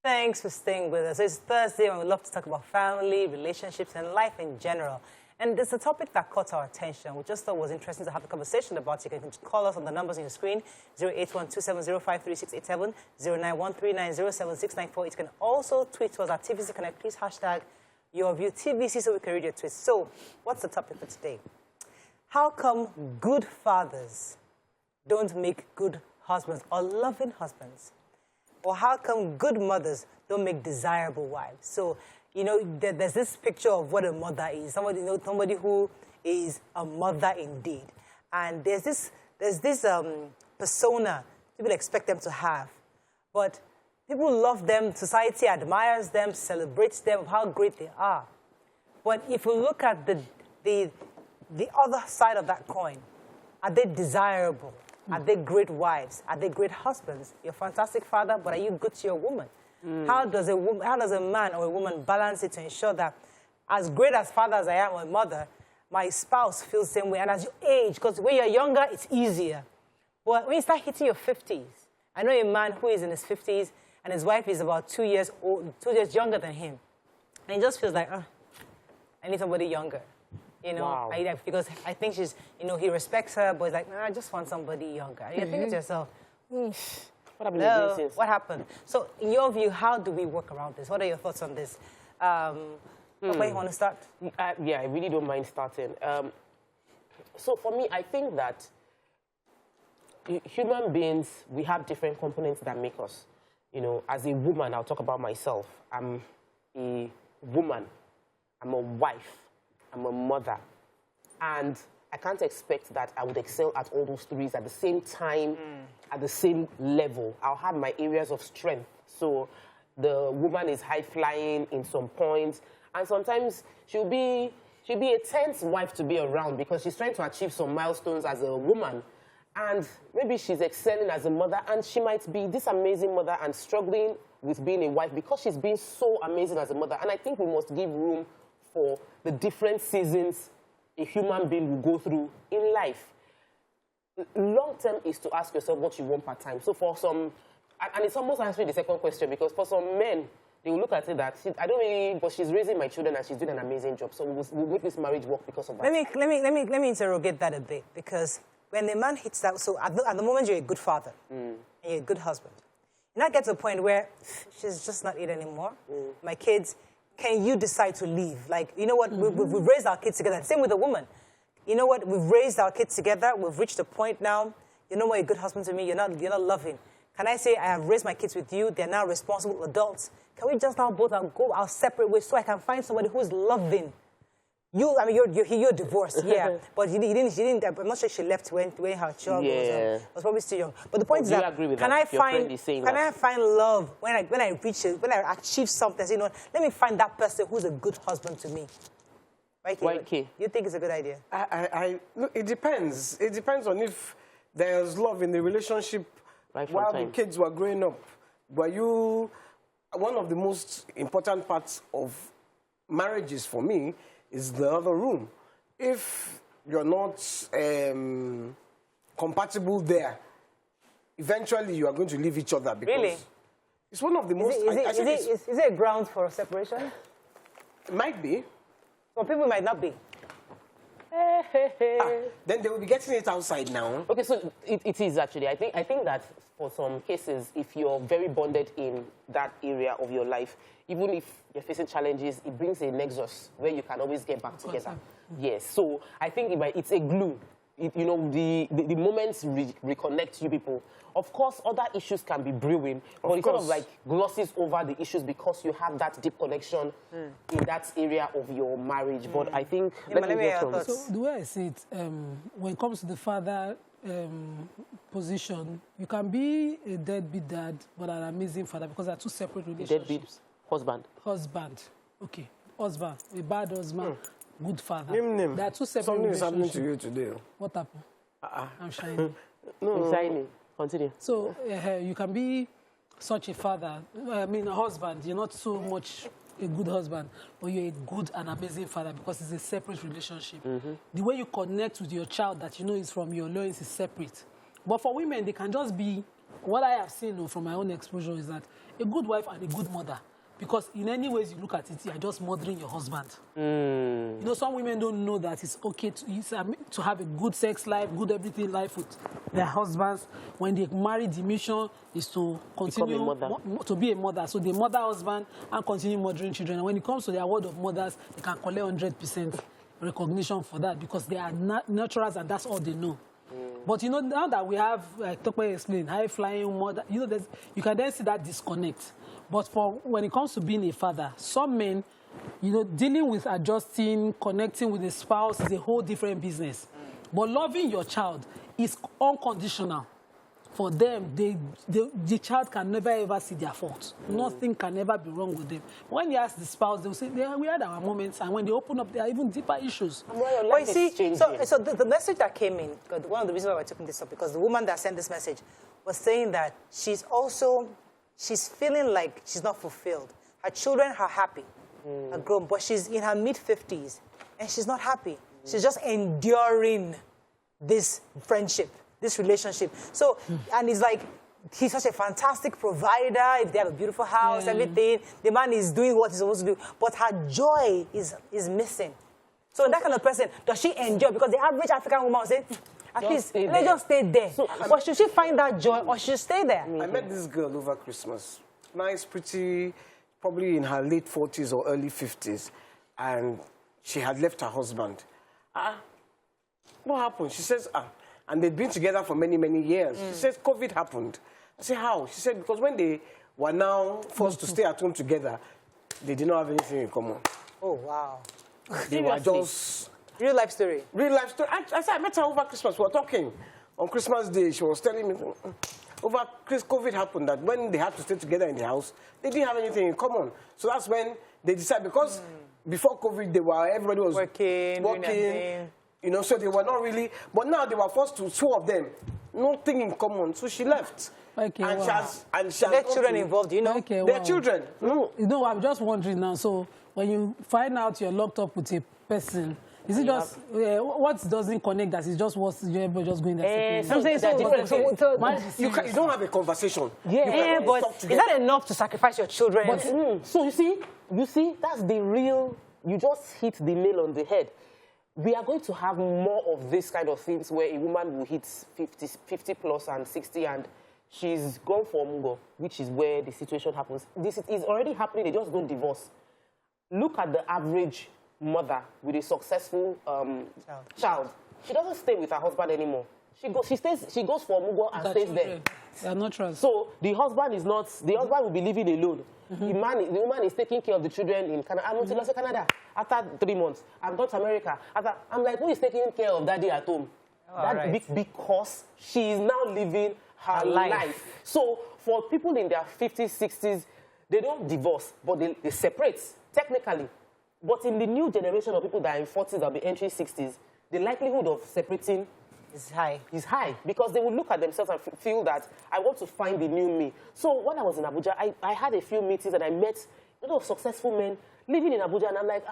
Thanks for staying with us. It's Thursday and we love to talk about family, relationships, and life in general. And it's a topic that caught our attention. We just thought it was interesting to have a conversation about it. You can call us on the numbers on your screen, 08127053687, 09139076948. You can also tweet to us at TVC Connect. Please hashtag your view TVC so we can read your tweets. So, what's the topic for today? How come good fathers don't make good husbands or loving husbands? Or how come good mothers don't make desirable wives? So, you know, there's this picture of what a mother is. Somebody who is a mother indeed. And there's this persona people expect them to have. But people love them, society admires them, celebrates them of how great they are. But if we look at the other side of that coin, are they desirable? Are they great wives? Are they great husbands? You're a fantastic father, but are you good to your woman? How does a man or a woman balance it to ensure that as great as father as I am or a mother, my spouse feels the same way? And as you age, because when you're younger, it's easier. But when you start hitting your 50s, I know a man who is in his 50s and his wife is about 2 years younger than him. And he just feels like, I need somebody younger. You know, wow. Because I think she's, you know, he respects her, but he's like, I just want somebody younger. And you think to yourself, what happened? What happened? So, in your view, how do we work around this? What are your thoughts on this? Where you want to start? Yeah, I really don't mind starting. So, for me, I think that human beings, we have different components that make us. You know, as a woman, I'll talk about myself. I'm a woman. I'm a wife. I'm a mother, and I can't expect that I would excel at all those threes at the same time, at the same level. I'll have my areas of strength. So the woman is high-flying in some points, and sometimes she'll be a tense wife to be around because she's trying to achieve some milestones as a woman, and maybe she's excelling as a mother, and she might be this amazing mother and struggling with being a wife because she's been so amazing as a mother. And I think we must give room for the different seasons a human being will go through in life. Long term is to ask yourself what you want part-time. So for some, and it's almost answering the second question, because for some men, they will look at it that, but she's raising my children and she's doing an amazing job, so we'll make this marriage work because of that. Let me interrogate that a bit, because when the man hits that, so at the moment you're a good father, and you're a good husband, you now get to a point where she's just not it anymore. My kids, can you decide to leave? Like, you know what, we've raised our kids together. Same with a woman. You know what, we've raised our kids together. We've reached a point now. You're no more a good husband to me. You're not loving. Can I say I have raised my kids with you? They're now responsible adults. Can we just now both go our separate ways so I can find somebody who's loving? You're divorced, yeah. But you didn't. I'm not sure she left when her child was probably still young. But the point is that can I find love when I achieve something? You know, let me find that person who's a good husband to me. Right? You think it's a good idea? Look, it depends. It depends on if there's love in the relationship while the kids were growing up. One of the most important parts of marriages for me is the other room. If you're not compatible there, eventually you are going to leave each other. Because really? It's one of the most... Is it a ground for separation? It might be. Some people might not be. Then they will be getting it outside now. Okay, so it is actually. I think that for some cases, if you're very bonded in that area of your life, even if you're facing challenges, it brings a nexus where you can always get back together. Yes, so I think it's a glue. You know, the moments reconnect you people. Of course, other issues can be brewing, but it sort of like glosses over the issues because you have that deep connection in that area of your marriage. But I think... So the way I see it, when it comes to the father position, you can be a deadbeat dad, but an amazing father, because they're two separate relationships. Deadbeat husband. Husband. Okay. Husband. A bad husband. Good father. Name. There are two separate Something relationships. is happening to you today. What happened? I'm shining. No. Shining. Continue. So you can be such a father, a husband. You're not so much a good husband, but you're a good and amazing father because it's a separate relationship. The way you connect with your child that you know is from your loins is separate. But for women, they can just be what I have seen from my own exposure is that a good wife and a good mother, because in any ways you look at it, you're just mothering your husband. You know, some women don't know that it's okay to have a good sex life, good everything life with their husbands. When they marry, the mission is to continue to be a mother. So they mother husband and continue mothering children. And when it comes to the award of mothers, they can collect 100% recognition for that because they are nurturers and that's all they know. But you know, now that we have, like Tokwe explained, high-flying mother, you know, you can then see that disconnect. But when it comes to being a father, some men, you know, dealing with adjusting, connecting with a spouse is a whole different business. But loving your child is unconditional. For them, the child can never ever see their fault. Nothing can ever be wrong with them. When you ask the spouse, they'll say, yeah, we had our moments. And when they open up, there are even deeper issues. Well, you see, so the message that came in, one of the reasons why we're taking this up, because the woman that sent this message was saying that she's feeling like she's not fulfilled. Her children are happy, are grown, but she's in her mid-50s, and she's not happy. She's just enduring this friendship, this relationship. So, and it's like, he's such a fantastic provider. If they have a beautiful house, everything, the man is doing what he's supposed to do, but her joy is missing. So that kind of person, does she enjoy? Because the average African woman will say, at least, let me just stay there. So, or should she find that joy, or should she stay there? I met this girl over Christmas. Nice, pretty, probably in her late 40s or early 50s. And she had left her husband. What happened? She says, and they'd been together for many, many years. She says, COVID happened. I said, how? She said, because when they were now forced to stay at home together, they did not have anything in common. Oh, wow. They were just... Real life story. Real life story. I said, I met her over Christmas. We were talking. On Christmas Day, she was telling me, over COVID happened, that when they had to stay together in the house, they didn't have anything in common. So that's when they decided, because before COVID, everybody was working, you know, so they were not really, but now they were forced to, two of them, nothing in common. So she left. Okay, and she has their children involved, you know? Okay, their children. You know, I'm just wondering now, so when you find out you're locked up with a person, is it just what doesn't connect that? It's just what you're able just going there. I'm saying so you don't have a conversation. Yeah, but is that enough to sacrifice your children? But, so you see, that's the real. You just hit the nail on the head. We are going to have more of this kind of things where a woman will hit 50 plus and 60 and she's gone for Mugo, which is where the situation happens. This is already happening. They just don't divorce. Look at the average mother with a successful child. She doesn't stay with her husband anymore. She goes for Mugo and stays there. They are not trust. So the husband will be living alone. The woman is taking care of the children in Canada. I'm to Canada after 3 months. I'm gone to America. I'm like, who is taking care of daddy at home? Because she is now living her life. So for people in their 50s, 60s, they don't divorce, but they separate, technically. But in the new generation of people that are in 40s that will be entering 60s, the likelihood of separating is high. Because they will look at themselves and feel that I want to find the new me. So when I was in Abuja, I had a few meetings and I met a lot of successful men living in Abuja, and I'm like,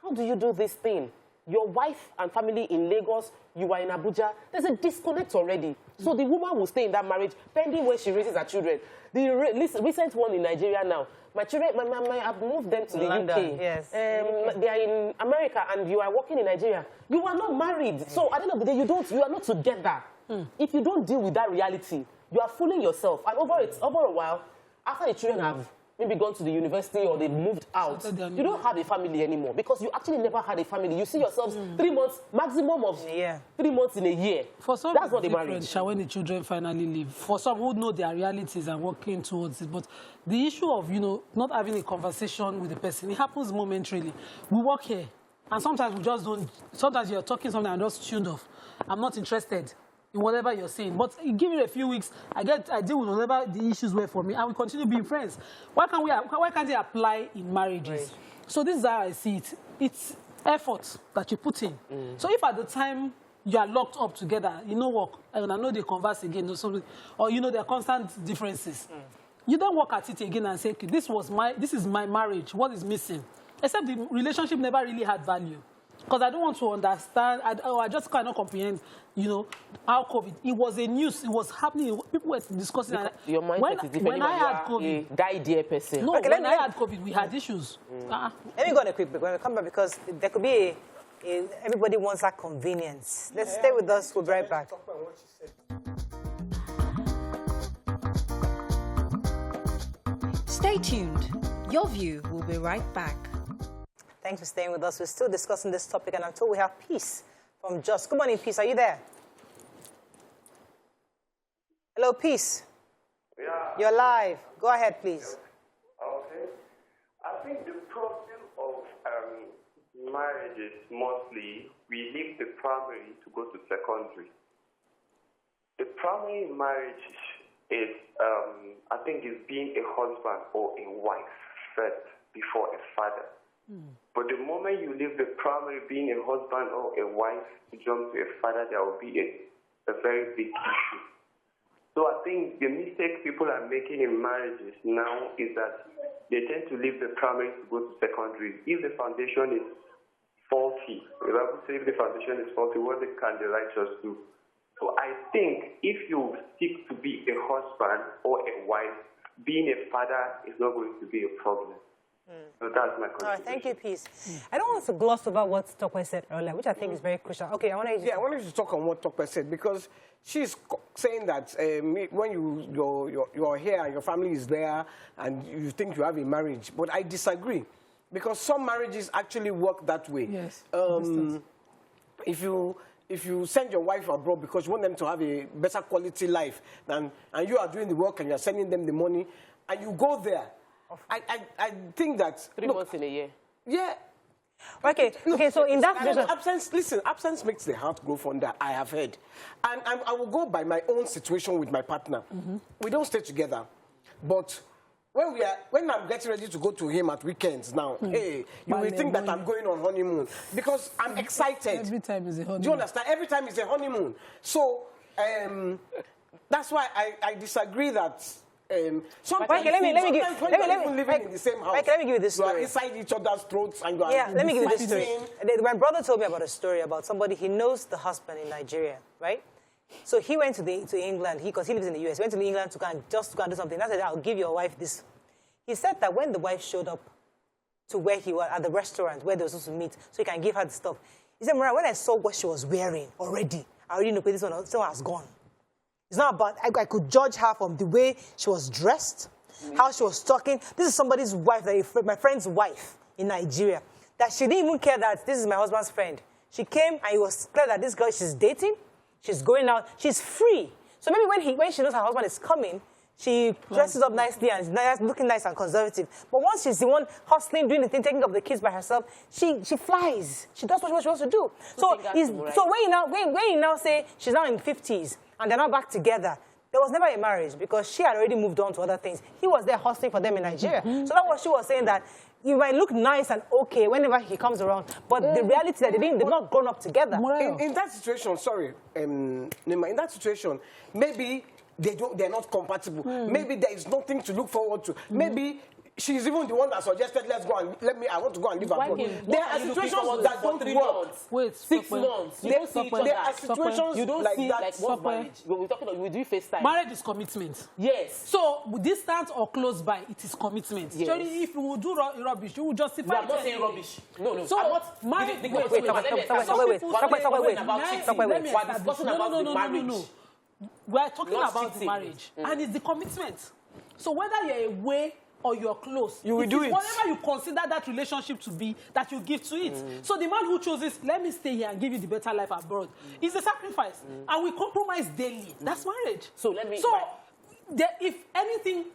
how do you do this thing? Your wife and family in Lagos, you are in Abuja. There's a disconnect already. So the woman will stay in that marriage pending when she raises her children. The recent one in Nigeria now, my children, I've moved them to London, the UK. Yes. They are in America and you are working in Nigeria. You are not married. So at the end of the day, you are not together. If you don't deal with that reality, you are fooling yourself. And over a while, after the children have maybe gone to the university or they moved out, you don't have a family anymore because you actually never had a family. You see yourselves 3 months, maximum of 3 months in a year. For some, that's not the marriage. When the children finally leave. For some who know their realities and working towards it. But the issue of, not having a conversation with the person, it happens momentarily. We work here, and sometimes we just don't. Sometimes you're talking something and just tuned off. I'm not interested in whatever you're saying. But give it a few weeks, I deal with whatever the issues were for me, and we continue being friends. Why can't they apply in marriages? Right. So this is how I see it. It's effort that you put in. So if at the time you are locked up together, work, and I know they converse again or something, or there are constant differences, you don't work at it again and say, okay, this is my marriage. What is missing? Except the relationship never really had value. because I don't want to understand. I just cannot comprehend, you know, how COVID. It was a news. It was happening. People were discussing. Your mindset is different. When I had COVID, die dear person. No, okay, when I had COVID, we had issues. Let me go on a quick break. When we come back, because there could be everybody wants that convenience. Let's stay with us. We'll be right back. Stay tuned. Your View will be right back. Thanks for staying with us. We're still discussing this topic, and until we have Peace from Just. Good morning, Peace. Are you there? Hello, Peace. Yeah. You're live. Go ahead, please. Okay. I think the problem of marriage is mostly we leave the primary to go to secondary. The primary marriage is, I think, is being a husband or a wife first before a father. But the moment you leave the primary being a husband or a wife to jump to a father, there will be a very big issue. So I think the mistake people are making in marriages now is that they tend to leave the primary to go to secondary. If the foundation is faulty, if I would say if the foundation is faulty, what can the righteous do? So I think if you seek to be a husband or a wife, being a father is not going to be a problem. So that's my contribution. All right, thank you, Peace. I don't want to gloss over what Tokwe said earlier, which I think is very crucial. Okay, I wanted to talk on what Tokwe said, because she's saying that when you're here and your family is there and you think you have a marriage, but I disagree, because some marriages actually work that way. Yes. If you send your wife abroad because you want them to have a better quality life, and you are doing the work and you're sending them the money, and you go there, I think that 3 months in a year. Yeah. Okay. So in that situation, absence makes the heart grow fonder. I have heard, and I will go by my own situation with my partner. We don't stay together, but when I'm getting ready to go to him at weekends now, hey, you will think that I'm going on honeymoon because I'm excited. Every time is a honeymoon. Do you understand? Every time is a honeymoon. So that's why I disagree that. Sometimes let me living give in the same house. Let me give you this story. You are inside each other's throats and you are. Yeah, let me give you this story. My brother told me about a story about somebody. He knows the husband in Nigeria, right? So he went to England because he lives in the US. He went to England to go and do something. I said, "I'll give your wife this." He said that when the wife showed up to where he was at the restaurant where they were supposed to meet, so he can give her the stuff. He said, "Mariah, when I saw what she was wearing already, I already knew this one has gone. It's not about, I could judge her from the way she was dressed, how she was talking. This is somebody's wife, my friend's wife in Nigeria, that she didn't even care that this is my husband's friend. She came and it was clear that this girl she's dating, she's going out, she's free. So maybe when she knows her husband is coming, she dresses up nicely and is looking nice and conservative. But once she's the one hustling, doing the thing, taking up the kids by herself, she flies. She does what she wants to do. So when you now say she's now in 50s and they're not back together, there was never a marriage because she had already moved on to other things. He was there hustling for them in Nigeria. So that was she was saying, that you might look nice and okay whenever he comes around, but the reality is that they've not grown up together. In that situation, sorry, Nima, in that situation, maybe they're not compatible. Maybe there is nothing to look forward to. Maybe she's even the one that suggested, I want to go and live abroad. There are situations that don't work. Wait, 6 months. You don't see each other. There are situations you don't like see that. like what's marriage. We're talking about, we do FaceTime. Marriage is commitment. Yes. So distance or close by, it is commitment. Yes. Surely, if you will do rubbish, you will justify it. I'm not saying rubbish. No. So I'm not marriage. Wait. We're talking about the marriage, and it's the commitment. So whether you're away or you're close, you will do it. Whatever you consider that relationship to be, that you give to it. So the man who chooses, let me stay here and give you the better life abroad, is a sacrifice. And we compromise daily. That's marriage. So let me... if anything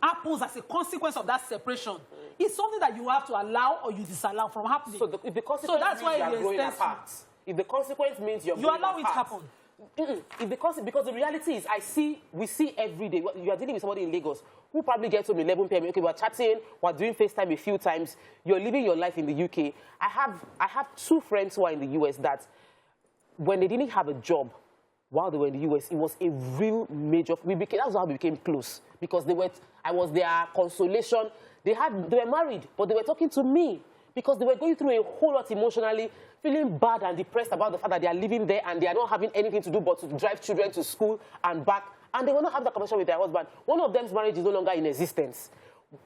happens as a consequence of that separation, it's something that you have to allow or you disallow from happening. So if the consequence that's why you're growing apart. If the consequence means you're growing allow apart, it to happen. Because the reality is, we see every day. You are dealing with somebody in Lagos who probably gets home 11 p.m. Okay, we're chatting, we're doing FaceTime a few times. You're living your life in the UK. I have 2 friends who are in the US that when they didn't have a job while they were in the US, it was a real major. That's how we became close, because I was their consolation. They were married, but they were talking to me because they were going through a whole lot emotionally, feeling bad and depressed about the fact that they are living there and they are not having anything to do but to drive children to school and back. And they will not have that conversation with their husband. One of them's marriage is no longer in existence.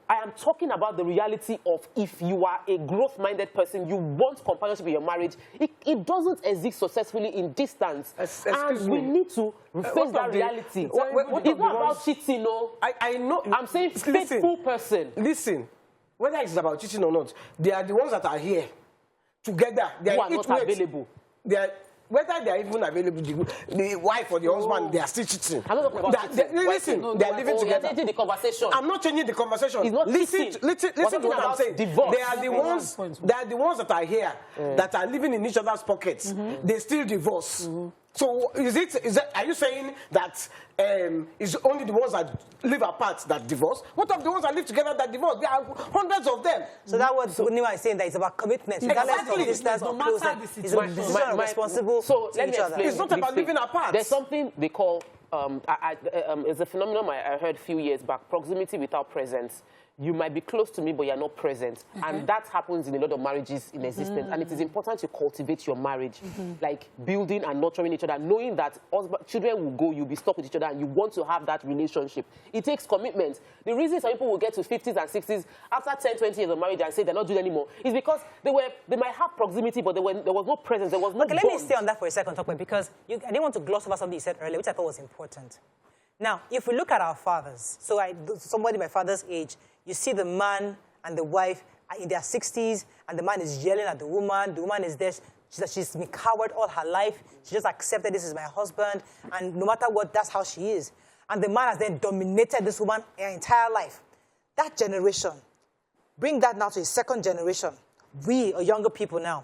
I am talking about the reality of if you are a growth-minded person, you want companionship in your marriage, it doesn't exist successfully in distance. And we need to face that reality. It's not about cheating, no. I know. I'm saying faithful person. Listen, whether it's about cheating or not, they are the ones that are here together. They are not available. Whether they are even available, the wife or the husband, they are still cheating. I'm not talking about cheating. Listen, they are living together. Changing the conversation. I'm not changing the conversation. It's not listen to what I'm saying. Divorce. They are the ones that are here, that are living in each other's pockets. They still divorce. So are you saying that it's only the ones that live apart that divorce? What of the ones that live together that divorce? There are hundreds of them. So that what Nima is saying, that it's about commitment. Exactly. Distance or closeness. It's a decision responsible let me explain. It's not about living apart. There's something they call, it's a phenomenon I heard a few years back, proximity without presence. You might be close to me, but you're not present. And that happens in a lot of marriages in existence. And it is important to cultivate your marriage, like building and nurturing each other, knowing that children will go, you'll be stuck with each other, and you want to have that relationship. It takes commitment. The reason some people will get to 50s and 60s after 10, 20 years of marriage and say they're not doing anymore is because they might have proximity, but there was no presence, there was no Okay, let me stay on that for a second, Tokwe, because I didn't want to gloss over something you said earlier, which I thought was important. Now, if we look at our fathers, so somebody my father's age, you see the man and the wife are in their 60s, and the man is yelling at the woman is there, she's been coward all her life, she just accepted this is my husband, and no matter what, that's how she is. And the man has then dominated this woman her entire life. That generation, bring that now to a second generation. We are younger people now.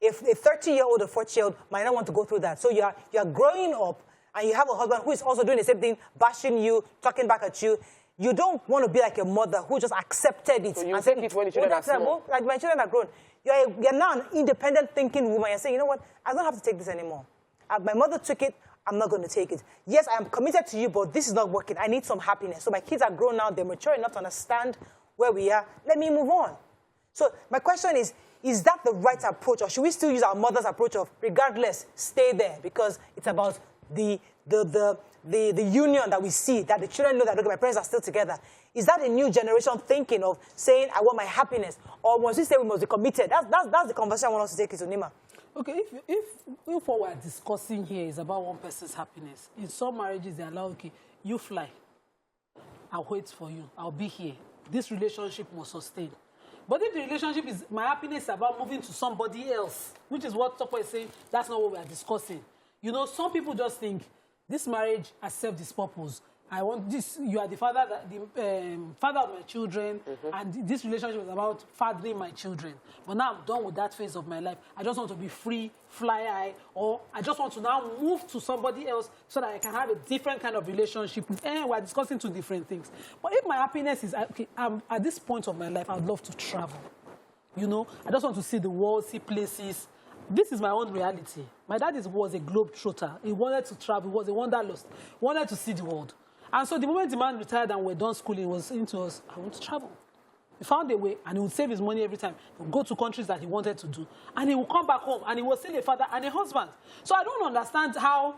If a 30-year-old or 40-year-old might not want to go through that, so you are growing up, and you have a husband who is also doing the same thing, bashing you, talking back at you, you don't want to be like a mother who just accepted it. So you take it when your children are small. Like my children are grown. You're now an independent thinking woman. You're saying, you know what, I don't have to take this anymore. My mother took it, I'm not going to take it. Yes, I am committed to you, but this is not working. I need some happiness. So my kids are grown now, they're mature enough to understand where we are. Let me move on. So my question is that the right approach, or should we still use our mother's approach of, regardless, stay there, because it's about the union that we see, that the children know that, look, my parents are still together. Is that a new generation thinking of saying, I want my happiness? Or must we say we must be committed? That's the conversation I want us to take, Nima. Okay, if what we're discussing here is about one person's happiness, in some marriages they allow, okay, you fly, I'll wait for you, I'll be here. This relationship must sustain. But if the relationship is, my happiness is about moving to somebody else, which is what Topo is saying, that's not what we are discussing. You know, some people just think, this marriage has served its purpose. I want this, you are the father of my children, and this relationship is about fathering my children. But now I'm done with that phase of my life. I just want to be free, fly high, or I just want to now move to somebody else so that I can have a different kind of relationship. And we're discussing two different things. But if my happiness is, okay, at this point of my life, I'd love to travel. You know, I just want to see the world, see places. This is my own reality. My dad was a globetrotter. He wanted to travel. He was a wanderlust. Wanted to see the world. And so the moment the man retired and we're done schooling, he was into us, I want to travel. He found a way, and he would save his money every time. He would go to countries that he wanted to do. And he would come back home, and he was still a father and a husband. So I don't understand how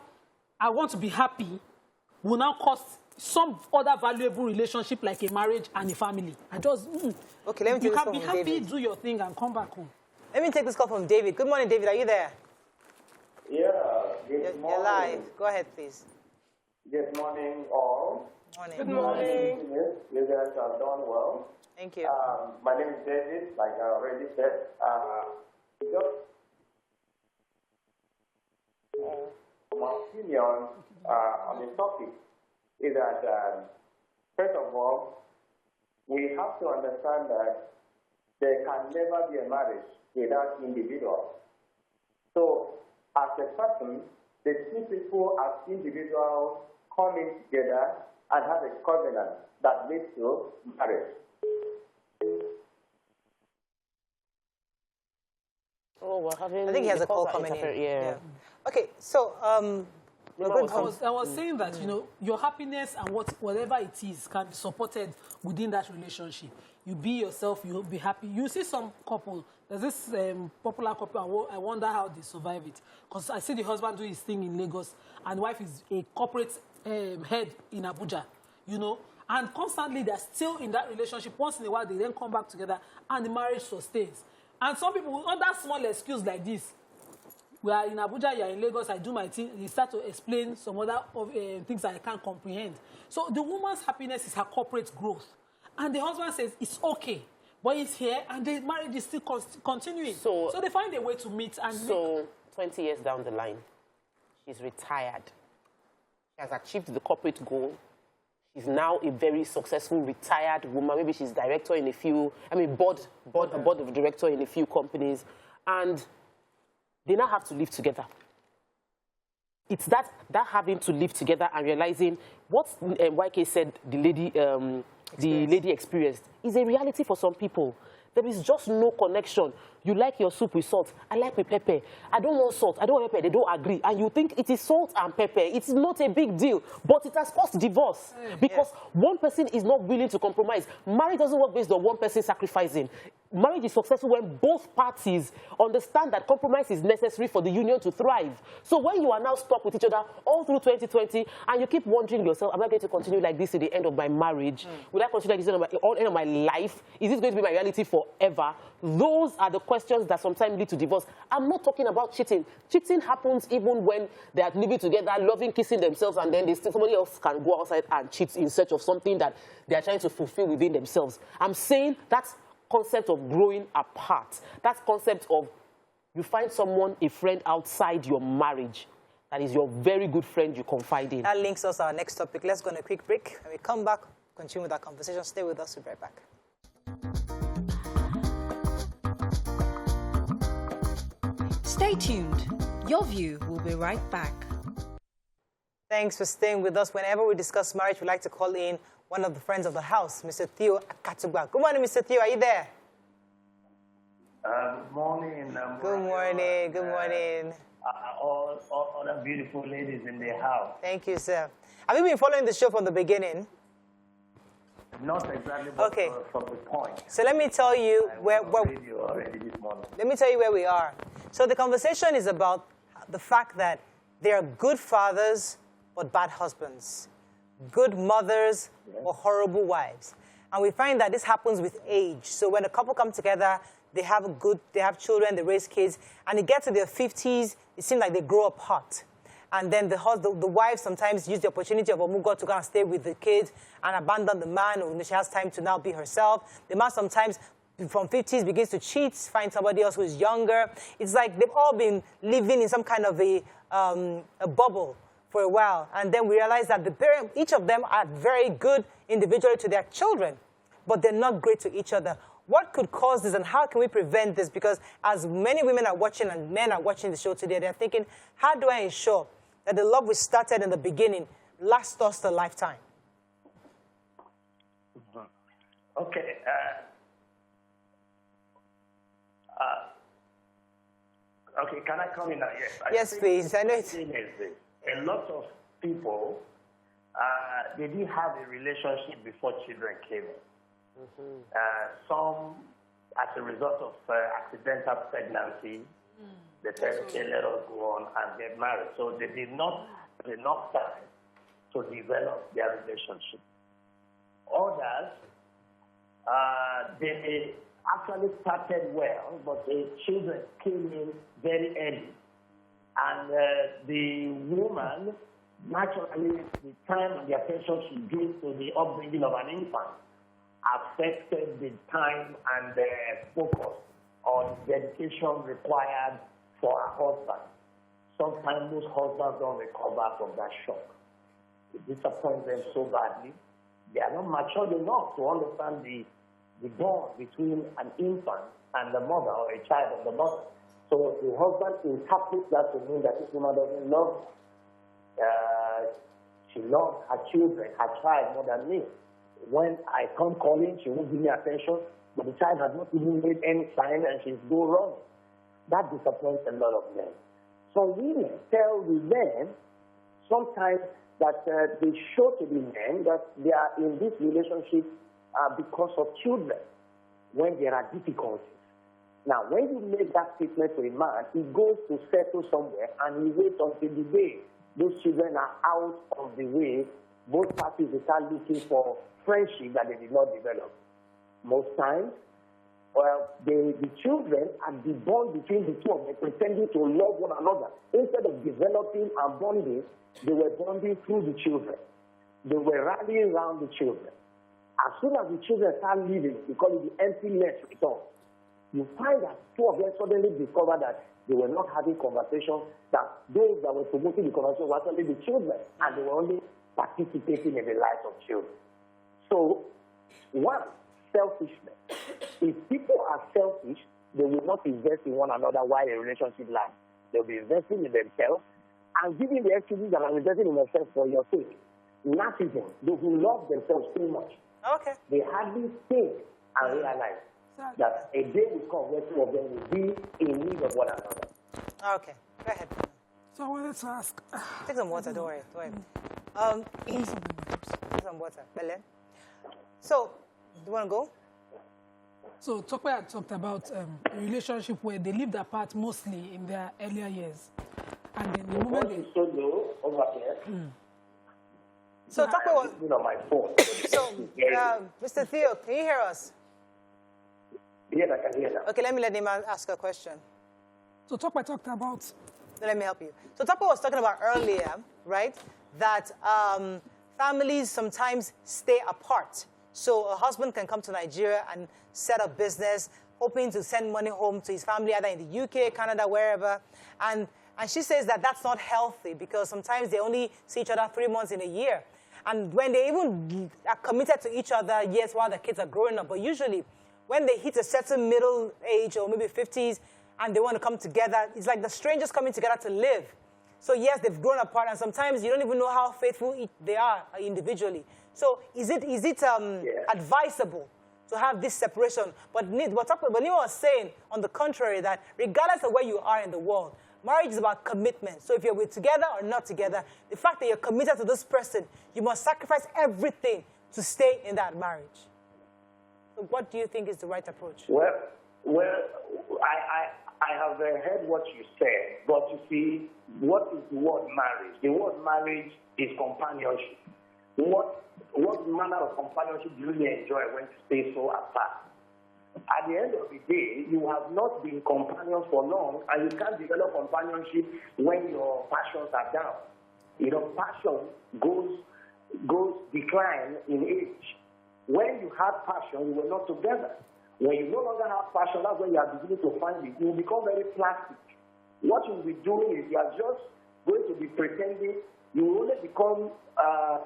I want to be happy will now cost some other valuable relationship like a marriage and a family. I just, Okay, let me take this call from You can be happy, David. do your thing, and come back home. Let me take this call from David. Good morning, David. Are you there? Yeah, good morning. You're live. Go ahead, please. Good morning, all. Morning. Good morning. You guys have done well. Thank you. My name is David, like I already said. My opinion on the topic is that, first of all, we have to understand that there can never be a marriage without individuals. So, as a person, the two people as individuals coming together and have a covenant that leads to marriage. Oh, we're having. I think he has a call coming in. Yeah. Okay, so I was saying that, you know, your happiness and whatever it is can be supported within that relationship. You be yourself, you'll be happy. You see some couple, there's this popular couple, I wonder how they survive it. Because I see the husband do his thing in Lagos, and the wife is a corporate head in Abuja, you know. And constantly they're still in that relationship. Once in a while, they then come back together, and the marriage sustains. And some people, under small excuse like this, we are in Abuja, you are in Lagos, I do my thing, they start to explain some other things that I can't comprehend. So the woman's happiness is her corporate growth. And the husband says, it's okay, but he's here, and the marriage is still continuing. So they find a way to meet. And so 20 years down the line, she's retired. She has achieved the corporate goal. She's now a very successful retired woman. Maybe she's director in a few, board of director in a few companies. And they now have to live together. It's that having to live together and realizing what YK said the lady experienced is a reality for some people. There is just no connection. You like your soup with salt. I like with pepper. I don't want salt. I don't want pepper. They don't agree. And you think it is salt and pepper. It's not a big deal. But it has caused divorce. Because one person is not willing to compromise. Marriage doesn't work based on one person sacrificing. Marriage is successful when both parties understand that compromise is necessary for the union to thrive. So when you are now stuck with each other all through 2020, and you keep wondering yourself, am I going to continue like this to the end of my marriage? Will I continue like this at the end of my life? Is this going to be my reality forever? Those are the questions that sometimes lead to divorce. I'm not talking about cheating. Cheating happens even when they are living together, loving, kissing themselves, and then somebody else can go outside and cheat in search of something that they are trying to fulfill within themselves. I'm saying that's concept of growing apart. That concept of you find someone, a friend outside your marriage, that is your very good friend you confide in. That links us to our next topic. Let's go on a quick break. When we come back, continue with our conversation. Stay with us. We'll be right back. Stay tuned. Your View will be right back. Thanks for staying with us. Whenever we discuss marriage, we like to call in one of the friends of the house, Mr. Theo Akatugba. Good morning, Mr. Theo. Are you there? Good morning. Good morning. Good morning. All other beautiful ladies in the house. Thank you, sir. Have you been following the show from the beginning? Not exactly, but okay. From the point. So let me tell you where we are. So the conversation is about the fact that there are good fathers but bad husbands, good mothers or horrible wives. And we find that this happens with age. So when a couple come together, they have children, they raise kids, and they get to their 50s, it seems like they grow apart. And then the wife sometimes use the opportunity of Omugo to go and stay with the kids and abandon the man, or she has time to now be herself. The man sometimes, from 50s, begins to cheat, find somebody else who is younger. It's like they've all been living in some kind of a bubble for a while. And then we realize that each of them are very good individually to their children, but they're not great to each other. What could cause this, and how can we prevent this? Because as many women are watching and men are watching the show today, they're thinking, how do I ensure that the love we started in the beginning lasts us a lifetime? Okay. Okay, can I come in now? Yes. Yes, please. I know it's... A lot of people, they didn't have a relationship before children came in. Some, as a result of accidental pregnancy, they said, okay, let us go on and get married. So they did not have enough time to develop their relationship. Others, they actually started well, but the children came in very early. And the woman, naturally, the time and the attention she gives to the upbringing of an infant affected the time and the focus on dedication required for a husband. Sometimes most husbands don't recover from that shock. It disappoints them so badly. They are not mature enough to understand the bond between an infant and the mother, or a child and the mother. So the husband interprets that to mean that this woman doesn't love me. She loves her children, her child more than me. When I come calling, she won't give me attention, but the child has not even made any sign and she's go wrong. That disappoints a lot of men. So women tell the men, sometimes that they show to the men that they are in this relationship because of children when there are difficulties. Now, when you make that statement to a man, he goes to settle somewhere and he waits until the day those children are out of the way. Both parties will start looking for friendship that they did not develop. Most times, well, the children are the bond between the two of them, pretending to love one another. Instead of developing and bonding, they were bonding through the children. They were rallying around the children. As soon as the children start leaving, we call it the empty nest return. You find that two of them suddenly discover that they were not having conversations, that those that were promoting the conversation were actually the children, and they were only participating in the lives of children. So, one, selfishness. If people are selfish, they will not invest in one another while a relationship lasts. They'll be investing in themselves and giving the excuses that I'm investing in myself for your sake. Narcissism, those who love themselves too much. Okay. They hardly think and realize that a day will come where two of them will be in need of one another. Okay. Go ahead. So I wanted to ask. Take some water, don't worry. Take some water. Belen. So, do you want to go? So Tokwe had talked about a relationship where they lived apart mostly in their earlier years. And then the moment they... so low over here. So Tokwe was... on my phone. So, Mr. Theo, can you hear us? Yes, I can hear that. Okay, let me let him ask a question. So Tokwe talked about... Let me help you. So Tokwe was talking about earlier, right, that families sometimes stay apart. So a husband can come to Nigeria and set up business, hoping to send money home to his family, either in the UK, Canada, wherever. And she says that that's not healthy because sometimes they only see each other 3 months in a year. And when they even are committed to each other, yes, while the kids are growing up, but usually when they hit a certain middle age or maybe 50s and they want to come together, it's like the strangers coming together to live. So yes, they've grown apart, and sometimes you don't even know how faithful they are individually. So is it advisable to have this separation? But Neil was saying, on the contrary, that regardless of where you are in the world, marriage is about commitment. So if you're together or not together, the fact that you're committed to this person, you must sacrifice everything to stay in that marriage. So what do you think is the right approach? Well, I have heard what you said, but you see, what is the word marriage? The word marriage is companionship. What manner of companionship do you really enjoy when you stay so apart? At the end of the day, you have not been companions for long, and you can't develop companionship when your passions are down. You know, passion goes decline in age. When you had passion, you were not together. When you no longer have passion, that's when you are beginning to find it. You will become very plastic. What you will be doing is you are just going to be pretending. You will only become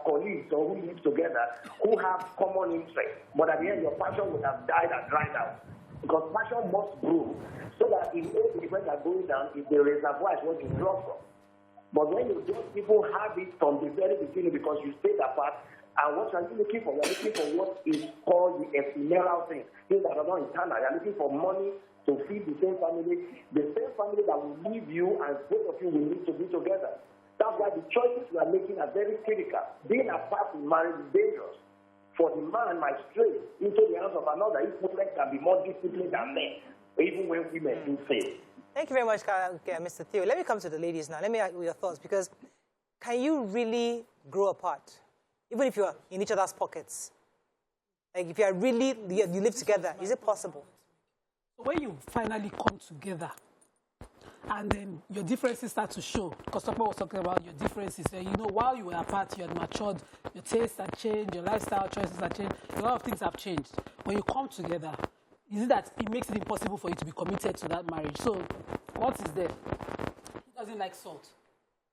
colleagues or who live together who have common interests. But at the end, your passion would have died and dried out. Because passion must grow so that in old events are going down, if the reservoir is what you draw from. But when you don't, people have it from the very beginning because you stayed apart. And what are you looking for? You're looking for what is called the ephemeral thing. Things that are not internal. You're looking for money to feed the same family that will leave you, and both of you will need to be together. That's why the choices we are making are very critical. Being apart in marriage is dangerous. For the man might stray into the hands of another if women can be more disciplined than men, even when women do fail. Thank you very much, Mr. Theo. Let me come to the ladies now. Let me ask you your thoughts, because can you really grow apart, even if you're in each other's pockets? Like, if you are really, you live together, is it possible? When you finally come together, and then your differences start to show, because Tokwe was talking about your differences. You know, while you were apart, you had matured, your tastes had changed, your lifestyle choices had changed, a lot of things have changed. When you come together, is it that it makes it impossible for you to be committed to that marriage? So, what is there? He doesn't like salt.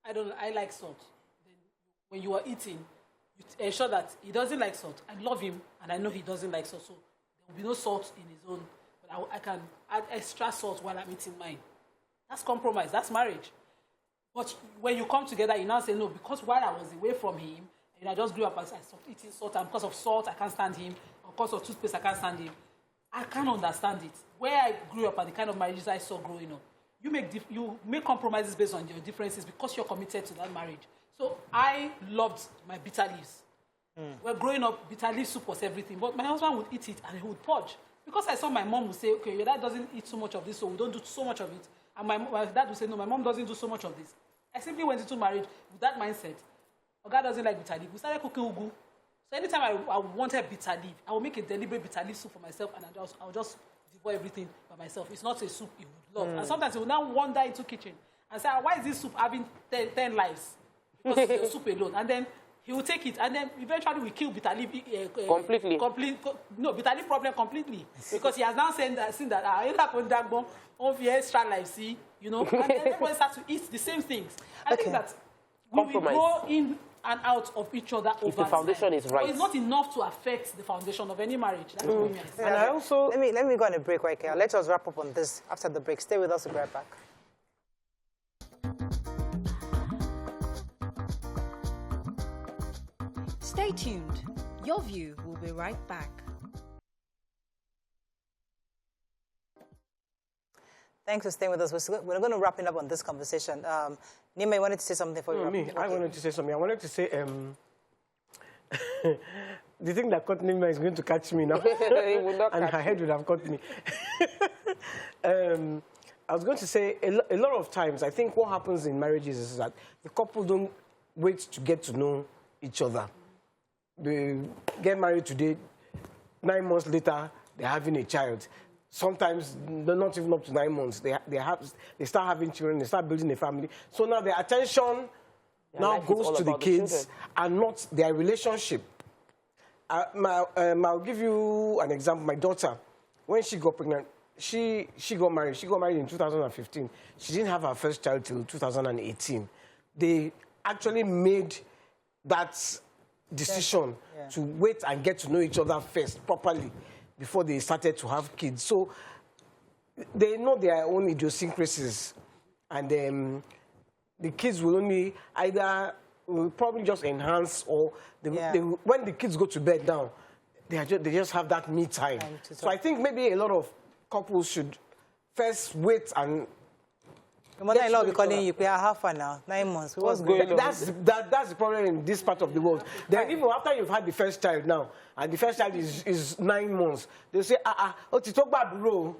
I like salt. Then when you are eating, you ensure that he doesn't like salt. I love him, and I know he doesn't like salt, so there will be no salt in his own. But I can add extra salt while I'm eating mine. That's compromise. That's marriage. But when you come together, you now say, no, because while I was away from him, and I just grew up, I stopped eating salt, and because of salt, I can't stand him, or because of toothpaste, I can't stand him. I can't understand it. Where I grew up and the kind of marriages I saw growing up, you make compromises based on your differences because you're committed to that marriage. So I loved my bitter leaves. Well, growing up, bitter leaf soup was everything. But my husband would eat it and he would purge. Because I saw my mom would say, okay, your dad doesn't eat so much of this, so we don't do so much of it. And my dad would say, no, my mom doesn't do so much of this. I simply went into marriage with that mindset. Oh, God doesn't like bitter leaf. We started cooking ugu. So anytime I wanted bitter leaf, I would make a deliberate bitter leaf soup for myself and I would just devour everything by myself. It's not a soup he would love. And sometimes he would now wander into the kitchen and say, why is this soup having 10 lives? Because it's a soup alone. And then he will take it, and then eventually we kill bitter leaf completely. Bitter leaf problem completely. Because he has now seen that extra life, see, you know, and then everyone starts to eat the same things. I think that we will go in and out of each other over if the foundation time. is right. But it's not enough to affect the foundation of any marriage. That's what we mean. And I also... Let me go on a break right here. Let us wrap up on this after the break. Stay with us, we'll be right back. Stay tuned. Your View will be right back. Thanks for staying with us. We're going to wrap it up on this conversation. Nima, you wanted to say something before you wrap me. up? I wanted to say something. I wanted to say, do you think that caught Nima is going to catch me now? And her head would have caught me. I was going to say, a lot of times, I think what happens in marriages is that the couple don't wait to get to know each other. They get married today, 9 months later, they're having a child. Sometimes they're not even up to 9 months. They start having children, they start building a family. So now their attention now goes to the kids and not their relationship. I'll give you an example. My daughter, when she got pregnant, she got married. She got married in 2015. She didn't have her first child till 2018. They actually made that decision to wait and get to know each other first, properly, before they started to have kids. So they know their own idiosyncrasies. And the kids will only will probably just enhance, or when the kids go to bed now, they just have that me time. So I think maybe a lot of couples should first wait and... Your mother-in-law will be calling you, how far now? 9 months. What's going on? That's the problem in this part of the world. Then even after you've had the first child now, and the first child is 9 months, they say, to talk about bro.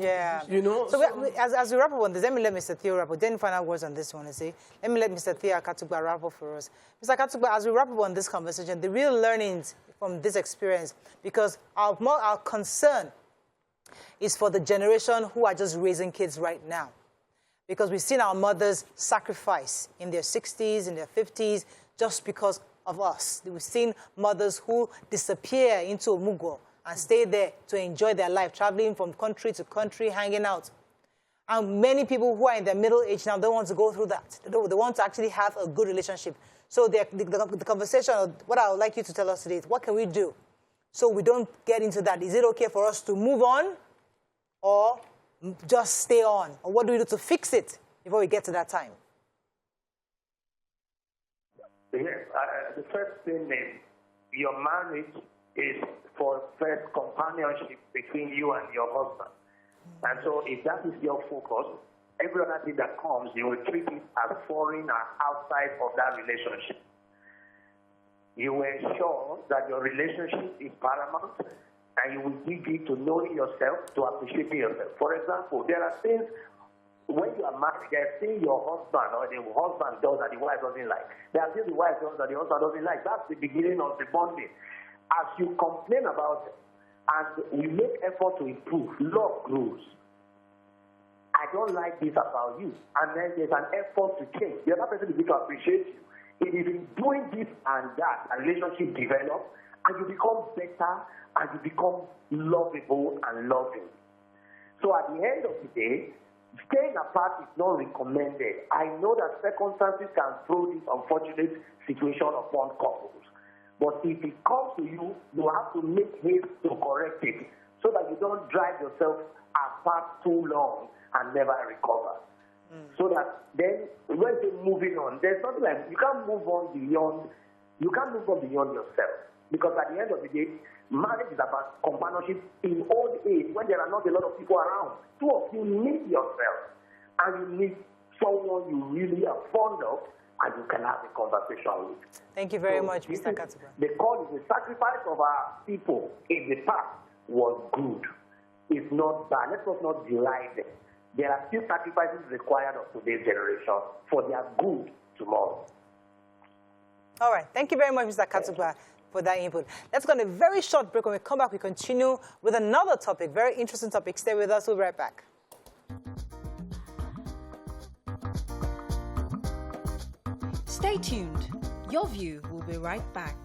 Yeah. You know? So as we wrap up on this, let me let Mr. Theo wrap up. Then final words on this one, let me let Mr. Theo Akatugba wrap up for us. Mr. Akatugba, as we wrap up on this conversation, the real learnings from this experience, because our concern is for the generation who are just raising kids right now. Because we've seen our mothers sacrifice in their 60s, in their 50s, just because of us. We've seen mothers who disappear into Omugo and stay there to enjoy their life, traveling from country to country, hanging out. And many people who are in their middle age now don't want to go through that. They want to actually have a good relationship. So the conversation, what I would like you to tell us today is, what can we do so we don't get into that? Is it okay for us to move on, or just stay on? Or what do we do to fix it before we get to that time? Yes, the first thing is, your marriage is for first companionship between you and your husband. And so if that is your focus, every other thing that comes, you will treat it as foreign and outside of that relationship. You ensure that your relationship is paramount, and you will dig into knowing yourself, to appreciating yourself. For example, there are things, when you are married, there are things your husband or the husband does that the wife doesn't like. There are things the wife does that the husband doesn't like. That's the beginning of the bonding. As you complain about it, and we make effort to improve, love grows. I don't like this about you. And then there's an effort to change. The other person is going to appreciate you. It is in doing this and that, a relationship develops, and you become better, and you become lovable and loving. So at the end of the day, staying apart is not recommended. I know that circumstances can throw this unfortunate situation upon couples. But if it comes to you, you have to make haste to correct it, so that you don't drive yourself apart too long and never recover. So that then, when you're moving on, there's something like, you can't move on beyond yourself. Because at the end of the day, marriage is about companionship in old age, when there are not a lot of people around. Two of you need yourself, and you need someone you really are fond of and you can have a conversation with. Thank you very So much, this Mr. is- Katuba. The call is the sacrifice of our people in the past was good. It's not bad. Let us not deride them. There are still sacrifices required of today's generation for their good tomorrow. All right. Thank you very much, Mr. Katuba, for that input. Let's go on a very short break. When we come back, we continue with another topic, very interesting topic. Stay with us. We'll be right back. Stay tuned. Your View will be right back.